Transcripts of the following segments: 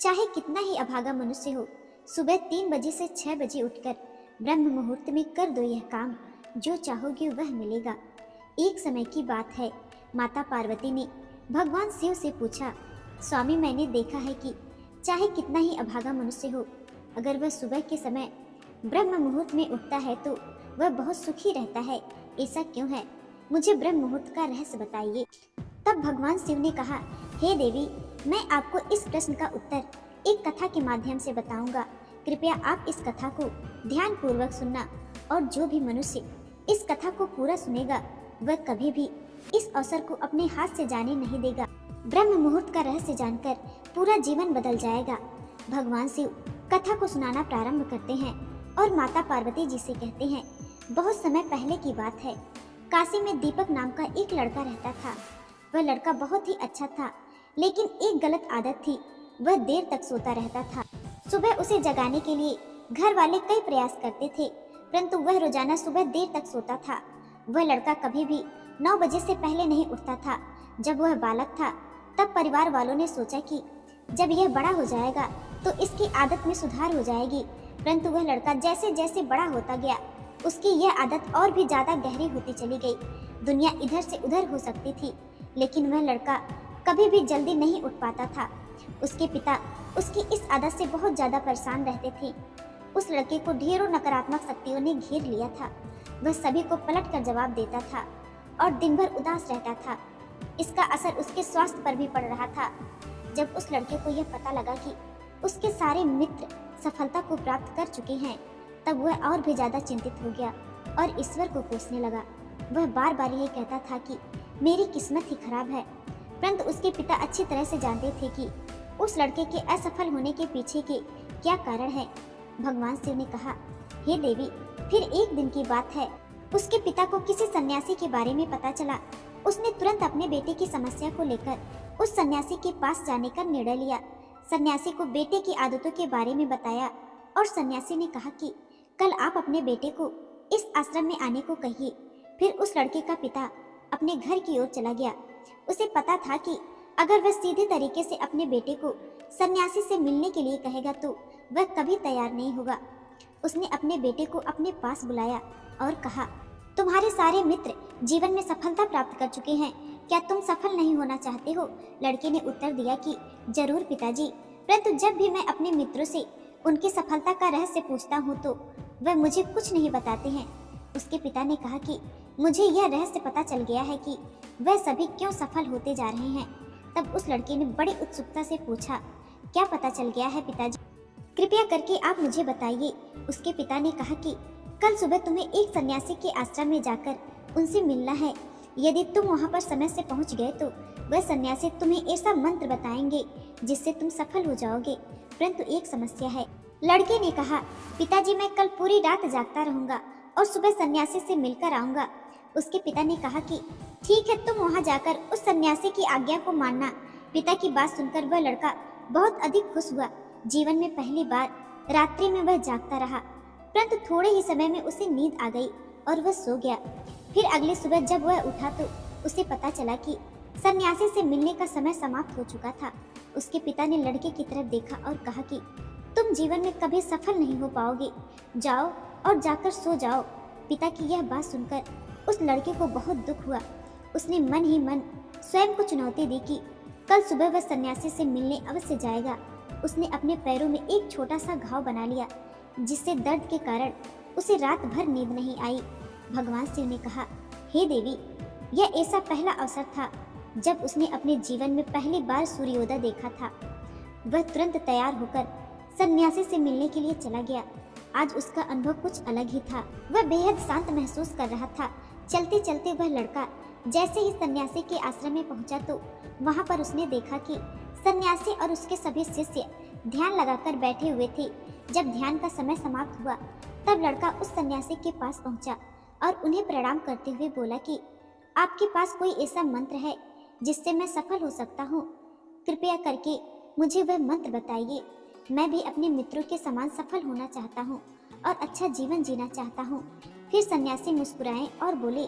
चाहे कितना ही अभागा मनुष्य हो, सुबह 3 बजे से 6 बजे उठकर ब्रह्म मुहूर्त में कर दो यह काम, जो चाहोगे वह मिलेगा। एक समय की बात है, माता पार्वती ने भगवान शिव से पूछा, स्वामी मैंने देखा है कि चाहे कितना ही अभागा मनुष्य हो, अगर वह सुबह के समय ब्रह्म मुहूर्त में उठता है तो वह बहुत सुखी रहता है, ऐसा क्यों है? मुझे ब्रह्म मुहूर्त का रहस्य बताइए। तब भगवान शिव ने कहा, हे देवी, मैं आपको इस प्रश्न का उत्तर एक कथा के माध्यम से बताऊंगा। कृपया आप इस कथा को ध्यान पूर्वक सुनना, और जो भी मनुष्य इस कथा को पूरा सुनेगा वह कभी भी इस अवसर को अपने हाथ से जाने नहीं देगा। ब्रह्म मुहूर्त का रहस्य जानकर पूरा जीवन बदल जाएगा। भगवान शिव कथा को सुनाना प्रारंभ करते हैं और माता पार्वती जी से कहते हैं, बहुत समय पहले की बात है, काशी में दीपक नाम का एक लड़का रहता था। वह लड़का बहुत ही अच्छा था, लेकिन एक गलत आदत थी, वह देर तक सोता रहता था। सुबह उसे जगाने के लिए घर वाले कई प्रयास करते थे, परंतु वह रोजाना सुबह देर तक सोता था। वह लड़का कभी भी 9 बजे से पहले नहीं उठता था। जब वह बालक था तब परिवार वालों ने सोचा कि जब यह बड़ा हो जाएगा तो इसकी आदत में सुधार हो जाएगी, परंतु वह लड़का जैसे जैसे बड़ा होता गया उसकी यह आदत और भी ज्यादा गहरी होती चली गई। दुनिया इधर से उधर हो सकती थी, लेकिन वह लड़का कभी भी जल्दी नहीं उठ पाता था। उसके पिता उसकी इस आदत से बहुत ज्यादा परेशान रहते थे। उस लड़के को ढेरों नकारात्मक शक्तियों ने घेर लिया था। वह सभी को पलट कर जवाब देता था और दिन भर उदास रहता था। इसका असर उसके स्वास्थ्य पर भी पड़ रहा था। जब उस लड़के को यह पता लगा कि उसके सारे मित्र सफलता को प्राप्त कर चुके हैं, तब वह और भी ज्यादा चिंतित हो गया और ईश्वर को कोसने लगा। वह बार बार यही कहता था कि मेरी किस्मत ही खराब है, परंतु उसके पिता अच्छी तरह से जानते थे कि उस लड़के के असफल होने के पीछे के क्या कारण है। भगवान शिव ने कहा, हे देवी, फिर एक दिन की बात है, उसके पिता को किसी सन्यासी के बारे में पता चला। उसने तुरंत अपने बेटे की समस्या को लेकर उस सन्यासी के पास जाने का निर्णय लिया। सन्यासी को बेटे की आदतों के बारे में बताया और सन्यासी ने कहा कि कल आप अपने बेटे को इस आश्रम में आने को कहिए। फिर उस लड़के का पिता अपने घर की ओर चला गया। उसे पता था कि अगर वह सीधे तरीके से अपने बेटे को सन्यासी से मिलने के लिए कहेगा तो वह कभी तैयार नहीं होगा। उसने अपने बेटे को अपने पास बुलाया और कहा, तुम्हारे सारे मित्र जीवन में सफलता प्राप्त कर चुके हैं, क्या तुम सफल नहीं होना चाहते हो? लड़के ने उत्तर दिया कि जरूर पिताजी, परंतु जब भी मैं अपने मित्रों से उनकी सफलता का रहस्य पूछता हूँ तो वह मुझे कुछ नहीं बताते हैं। उसके पिता ने कहा कि मुझे यह रहस्य पता चल गया है कि वह सभी क्यों सफल होते जा रहे हैं। तब उस लड़के ने बड़ी उत्सुकता से पूछा, क्या पता चल गया है पिताजी? कृपया करके आप मुझे बताइए। उसके पिता ने कहा कि कल सुबह तुम्हें एक सन्यासी के आश्रम में जाकर उनसे मिलना है। यदि तुम वहां पर समय से पहुंच गए तो वह सन्यासी तुम्हें ऐसा मंत्र बताएंगे जिससे तुम सफल हो जाओगे, परंतु एक समस्या है। लड़के ने कहा, पिताजी, मैं कल पूरी रात जागता रहूंगा और सुबह सन्यासी से मिलकर आऊंगा। उसके पिता ने कहा कि ठीक है, तुम वहां जाकर उस सन्यासी की आज्ञा को मानना। पिता की बात सुनकर वह लड़का बहुत अधिक खुश हुआ। जीवन में पहली बार रात्रि में वह जागता रहा, परंतु थोड़े ही समय में उसे नींद आ गई और वह सो गया। फिर अगली सुबह जब वह उठा तो उसे पता चला कि सन्यासी से मिलने का समय समाप्त हो चुका था। उसके पिता ने लड़के की तरफ देखा और कहा कि तुम जीवन में कभी सफल नहीं हो पाओगे, जाओ और जाकर सो जाओ। पिता की यह बात सुनकर उस लड़के को बहुत दुख हुआ। उसने मन ही मन स्वयं को चुनौती दी कि कल सुबह वह सन्यासी से मिलने अवश्य जाएगा। उसने अपने पैरों में एक छोटा सा घाव बना लिया, जिससे दर्द के कारण उसे रात भर नींद नहीं आई। भगवान शिव ने कहा, हे देवी, यह ऐसा पहला अवसर था जब उसने अपने जीवन में पहली बार सूर्योदय देखा था। वह तुरंत तैयार होकर सन्यासी से मिलने के लिए चला गया। आज उसका अनुभव कुछ अलग ही था। वह बेहद शांत महसूस कर रहा था। चलते चलते वह लड़का जैसे ही सन्यासी के आश्रम में पहुंचा तो वहां पर उसने देखा कि सन्यासी और उसके सभी शिष्य ध्यान लगाकर बैठे हुए थे। जब ध्यान का समय समाप्त हुआ तब लड़का उस सन्यासी के पास पहुंचा और उन्हें प्रणाम करते हुए बोला कि आपके पास कोई ऐसा मंत्र है जिससे मैं सफल हो सकता हूँ? कृपया करके मुझे वह मंत्र बताइए। मैं भी अपने मित्रों के समान सफल होना चाहता हूँ और अच्छा जीवन जीना चाहता हूँ। फिर सन्यासी मुस्कुराए और बोले,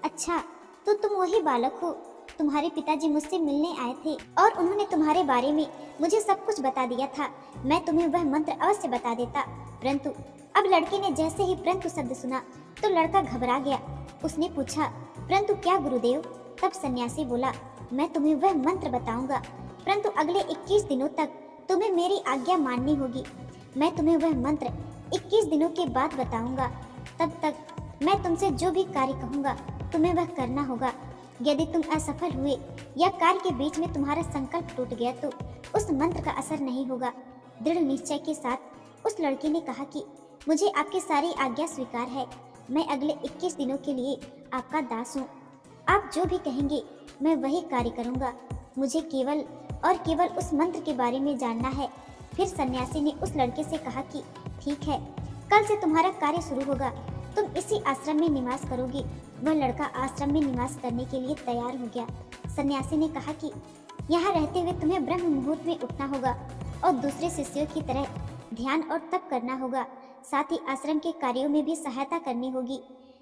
अच्छा, तो तुम वही बालक हो तुम्हारे पिताजी मुझसे मिलने आए थे और उन्होंने तुम्हारे बारे में मुझे सब कुछ बता दिया था। मैं तुम्हें वह मंत्र अवश्य बता देता, परंतु अब लड़के ने जैसे ही परंतु शब्द सुना तो लड़का घबरा गया। उसने पूछा, परंतु क्या गुरुदेव? तब सन्यासी बोला, मैं तुम्हें वह मंत्र बताऊंगा, परंतु अगले 21 दिनों तक तुम्हें मेरी आज्ञा माननी होगी। मैं तुम्हें वह मंत्र 21 दिनों के बाद बताऊंगा। तब तक मैं तुमसे जो भी कार्य कहूंगा तुम्हें वह करना होगा। यदि तुम असफल हुए या कार्य के बीच में तुम्हारा संकल्प टूट गया तो उस मंत्र का असर नहीं होगा। दृढ़ निश्चय के साथ उस लड़के ने कहा कि मुझे आपकी सारी आज्ञा स्वीकार है। मैं अगले 21 दिनों के लिए आपका दास हूँ। आप जो भी कहेंगे मैं वही कार्य करूँगा। मुझे केवल और केवल उस मंत्र के बारे में जानना है। फिर सन्यासी ने उस लड़के से कहा कि ठीक है, कल से तुम्हारा कार्य शुरू होगा। तुम इसी आश्रम में निवास करोगे। वह लड़का आश्रम में निवास करने के लिए तैयार हो गया। सन्यासी ने कहा कि यहाँ रहते हुए तुम्हें ब्रह्म मुहूर्त में उठना होगा और दूसरे शिष्यों की तरह ध्यान और तप करना होगा। साथ ही आश्रम के कार्यों में भी सहायता करनी होगी।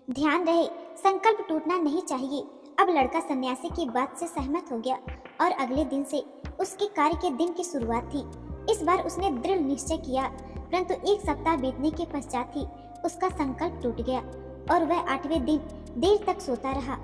ध्यान रहे, संकल्प टूटना नहीं चाहिए। अब लड़का सन्यासी की बात से सहमत हो गया और अगले दिन से उसके कार्य के दिन की शुरुआत थी। इस बार उसने दृढ़ निश्चय किया, परंतु 1 सप्ताह बीतने के पश्चात ही उसका संकल्प टूट गया और वह 8वें दिन देर तक सोता रहा।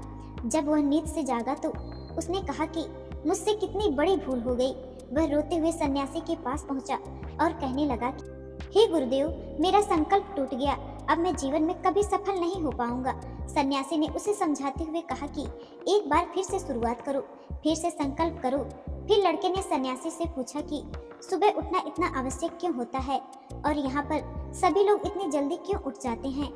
जब वह नींद से जागा तो उसने कहा कि मुझसे कितनी बड़ी भूल हो गई। वह रोते हुए सन्यासी के पास पहुंचा और कहने लगा कि हे गुरुदेव, मेरा संकल्प टूट गया। अब मैं जीवन में कभी सफल नहीं हो पाऊंगा। सन्यासी ने उसे समझाते हुए कहा कि एक बार फिर से शुरुआत करो, फिर से संकल्प करो। फिर लड़के ने सन्यासी से पूछा कि सुबह उठना इतना आवश्यक क्यों होता है और यहाँ पर सभी लोग इतनी जल्दी क्यों उठ जाते हैं।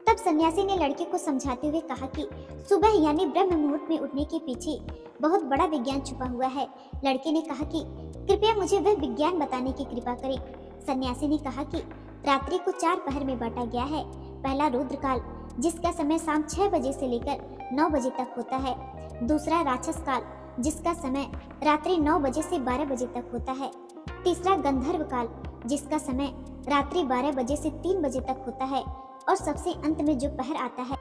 तब सन्यासी ने लड़के को समझाते हुए कहा कि सुबह यानी ब्रह्म मुहूर्त में उठने के पीछे बहुत बड़ा विज्ञान छुपा हुआ है। लड़के ने कहा कि कृपया मुझे वह विज्ञान बताने की कृपा करें। सन्यासी ने कहा कि रात्रि को 4 पहर में बांटा गया है। पहला रुद्रकाल, जिसका समय शाम 6 बजे से लेकर 9 बजे तक होता है। दूसरा राक्षस काल, जिसका समय रात्रि 9 बजे से 12 बजे तक होता है। तीसरा गंधर्व काल, जिसका समय रात्रि 12 बजे से 3 बजे तक होता है। और सबसे अंत में जो पहर आता है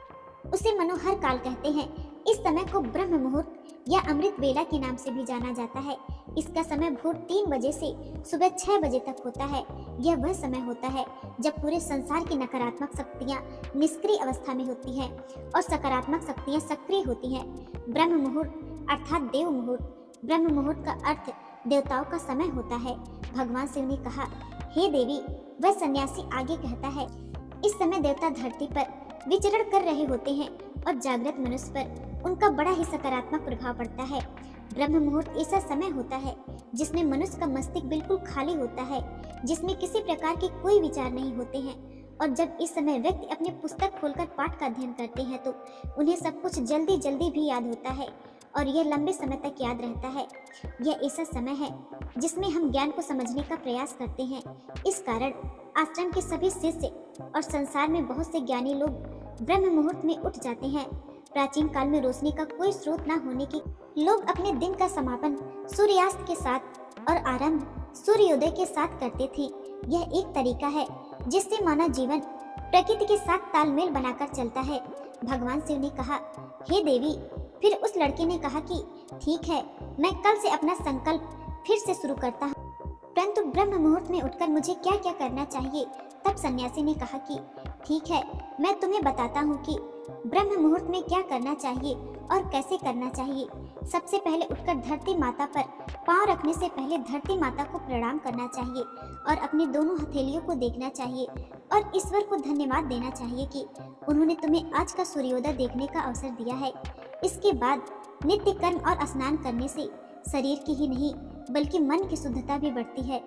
उसे मनोहर काल कहते हैं। इस समय को ब्रह्म मुहूर्त या अमृत वेला के नाम से भी जाना जाता है। इसका समय भोर 3 बजे से सुबह 6 बजे तक होता है। यह वह समय होता है जब पूरे संसार की नकारात्मक शक्तियाँ निष्क्रिय अवस्था में होती हैं और सकारात्मक शक्तियाँ सक्रिय होती हैं। ब्रह्म मुहूर्त अर्थात देव मुहूर्त। ब्रह्म मुहूर्त का अर्थ देवताओं का समय होता है। भगवान शिव ने कहा, हे देवी। वह सन्यासी आगे कहता है, इस समय देवता धरती पर विचरण कर रहे होते हैं और जागृत मनुष्य पर उनका बड़ा ही सकारात्मक प्रभाव पड़ता है। ब्रह्म मुहूर्त ऐसा समय होता है जिसमें मनुष्य का मस्तिष्क बिल्कुल खाली होता है, जिसमें किसी प्रकार के कोई विचार नहीं होते हैं। और जब इस समय व्यक्ति अपनी पुस्तक खोलकर पाठ का अध्ययन करते हैं तो उन्हें सब कुछ जल्दी जल्दी भी याद होता है और यह लंबे समय तक याद रहता है। यह ऐसा समय है जिसमें हम ज्ञान को समझने का प्रयास करते हैं। इस कारण आश्रम के सभी शिष्य और संसार में बहुत से ज्ञानी लोग ब्रह्म मुहूर्त में उठ जाते हैं। प्राचीन काल में रोशनी का कोई स्रोत न होने के लोग अपने दिन का समापन सूर्यास्त के साथ और आरंभ सूर्योदय के साथ करते थे। यह एक तरीका है जिससे मानव जीवन प्रकृति के साथ तालमेल बनाकर चलता है। भगवान शिव ने कहा, हे देवी। फिर उस लड़के ने कहा कि ठीक है, मैं कल से अपना संकल्प फिर से शुरू करता हूँ, परंतु ब्रह्म मुहूर्त में उठकर मुझे क्या क्या करना चाहिए। तब सन्यासी ने कहा कि ठीक है, मैं तुम्हें बताता हूँ कि ब्रह्म मुहूर्त में क्या करना चाहिए और कैसे करना चाहिए। सबसे पहले उठकर धरती माता पर पांव रखने से पहले धरती माता को प्रणाम करना चाहिए और अपनी दोनों हथेलियों को देखना चाहिए और ईश्वर को धन्यवाद देना चाहिए कि उन्होंने तुम्हें आज का सूर्योदय देखने का अवसर दिया है। इसके बाद नित्य कर्म और स्नान करने से शरीर की ही नहीं बल्कि मन की शुद्धता भी बढ़ती है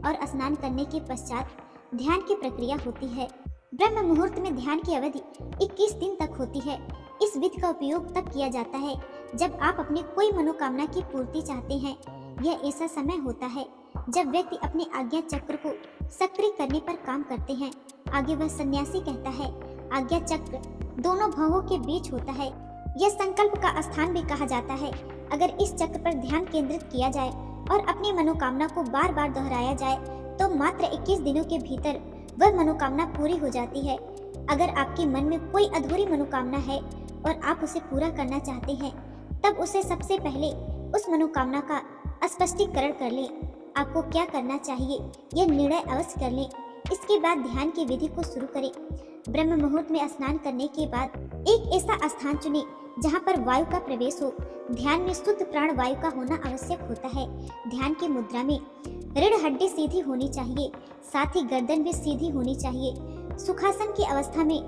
और स्नान करने के पश्चात ध्यान की प्रक्रिया होती है। ब्रह्म मुहूर्त में ध्यान की अवधि 21 दिन तक होती है। इस विधि का उपयोग तब किया जाता है जब आप अपनी कोई मनोकामना की पूर्ति चाहते हैं। यह ऐसा समय होता है जब व्यक्ति अपने आज्ञा चक्र को सक्रिय करने पर काम करते हैं। आगे वह सन्यासी कहता है, आज्ञा चक्र दोनों भावों के बीच होता है। यह संकल्प का स्थान भी कहा जाता है। अगर इस चक्र पर ध्यान केंद्रित किया जाए और अपनी मनोकामना को बार बार दोहराया जाए तो मात्र 21 दिनों के भीतर वह मनोकामना पूरी हो जाती है। अगर आपके मन में कोई अधूरी मनोकामना है और आप उसे पूरा करना चाहते हैं तब उसे सबसे पहले उस मनोकामना का स्पष्टीकरण कर ले। आपको क्या करना चाहिए यह निर्णय अवश्य कर ले। इसके बाद ध्यान की विधि को शुरू करें। ब्रह्म मुहूर्त में स्नान करने के बाद एक ऐसा स्थान चुने जहाँ पर वायु का प्रवेश हो। ध्यान में शुद्ध प्राण वायु का होना आवश्यक होता है। ध्यान की मुद्रा में रीढ़ हड्डी सीधी होनी चाहिए, साथ ही गर्दन भी सीधी होनी चाहिए। सुखासन की अवस्था में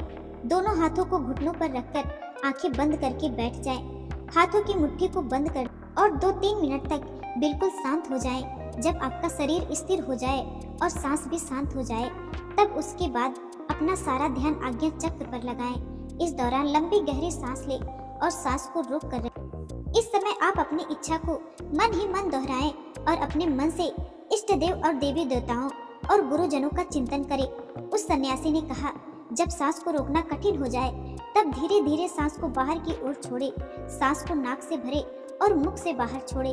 दोनों हाथों को घुटनों पर रखकर आंखें बंद करके बैठ जाएं। हाथों की मुट्ठी को बंद कर और 2-3 मिनट तक बिल्कुल शांत हो जाएं। जब आपका शरीर स्थिर हो जाए और सांस भी शांत हो जाए, तब उसके बाद अपना सारा ध्यान आज्ञा चक्र पर लगाएं। इस दौरान लंबी गहरी सांस ले और सांस को रोक कर रखें। इस समय आप अपनी इच्छा को मन ही मन दोहराएं और अपने मन से इष्ट देव और देवी देवताओं और गुरुजनों का चिंतन करें। उस सन्यासी ने कहा, जब सांस को रोकना कठिन हो जाए तब धीरे धीरे सांस को बाहर की ओर छोड़े। सांस को नाक से भरे और मुख से बाहर छोड़े।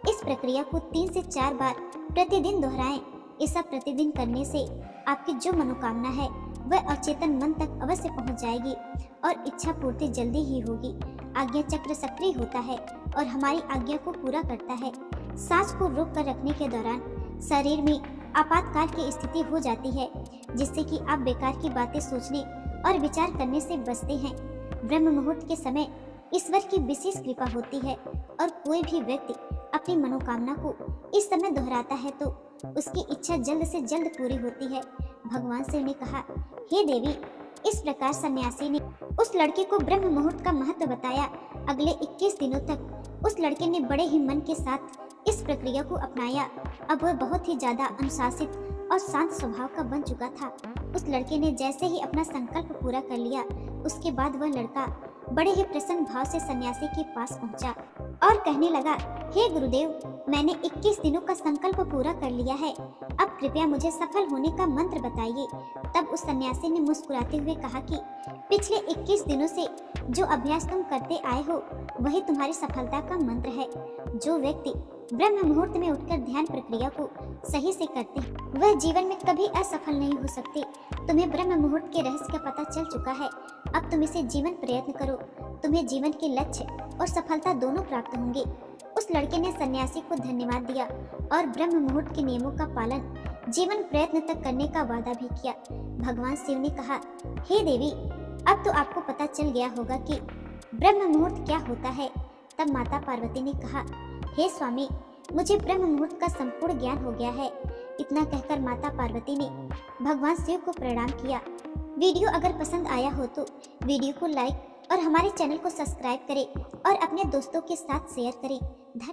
इस प्रक्रिया को 3 से 4 बार प्रतिदिन दोहराएं। ऐसा प्रतिदिन करने से आपकी जो मनोकामना है वह अचेतन मन तक अवश्य पहुंच जाएगी और इच्छा पूर्ति जल्दी ही होगी। आज्ञा चक्र सक्रिय होता है और हमारी आज्ञा को पूरा करता है। सांस को रोक कर रखने के दौरान शरीर में आपातकाल की स्थिति हो जाती है, जिससे कि आप बेकार की बातें सोचने और विचार करने से बचते हैं। ब्रह्म मुहूर्त के समय ईश्वर की विशेष कृपा होती है और कोई भी व्यक्ति अपनी मनोकामना को इस समय दोहराता है तो उसकी इच्छा जल्द से जल्द पूरी होती है। भगवान शिव ने कहा, हे देवी, इस प्रकार सन्यासी ने उस लड़के को ब्रह्म मुहूर्त का महत्व बताया। अगले 21 दिनों तक उस लड़के ने बड़े ही मन के साथ इस प्रक्रिया को अपनाया। अब वह बहुत ही ज्यादा अनुशासित और शांत स्वभाव का बन चुका था। उस लड़के ने जैसे ही अपना संकल्प पूरा कर लिया, उसके बाद वह लड़का बड़े ही प्रसन्न भाव से सन्यासी के पास पहुंचा और कहने लगा, हे गुरुदेव, मैंने 21 दिनों का संकल्प पूरा कर लिया है। अब कृपया मुझे सफल होने का मंत्र बताइए। तब उस सन्यासी ने मुस्कुराते हुए कहा कि पिछले 21 दिनों से जो अभ्यास तुम करते आए हो वही तुम्हारी सफलता का मंत्र है। जो व्यक्ति ब्रह्म मुहूर्त में उठकर ध्यान प्रक्रिया को सही से करते हैं वह जीवन में कभी असफल नहीं हो सकते। तुम्हें ब्रह्म मुहूर्त के रहस्य का पता चल चुका है। अब तुम इसे जीवन प्रयत्न करो, तुम्हें जीवन के लक्ष्य और सफलता दोनों प्राप्त होंगे। उस लड़के ने सन्यासी को धन्यवाद दिया और ब्रह्म मुहूर्त के नियमों का पालन जीवन प्रयत्न तक करने का वादा भी किया। भगवान शिव ने कहा, हे देवी, अब तो आपको पता चल गया होगा कि ब्रह्म मुहूर्त क्या होता है। तब माता पार्वती ने कहा, हे स्वामी, मुझे ब्रह्म मुहूर्त का संपूर्ण ज्ञान हो गया है। इतना कहकर माता पार्वती ने भगवान शिव को प्रणाम किया। वीडियो अगर पसंद आया हो तो वीडियो को लाइक और हमारे चैनल को सब्सक्राइब करें और अपने दोस्तों के साथ शेयर करें।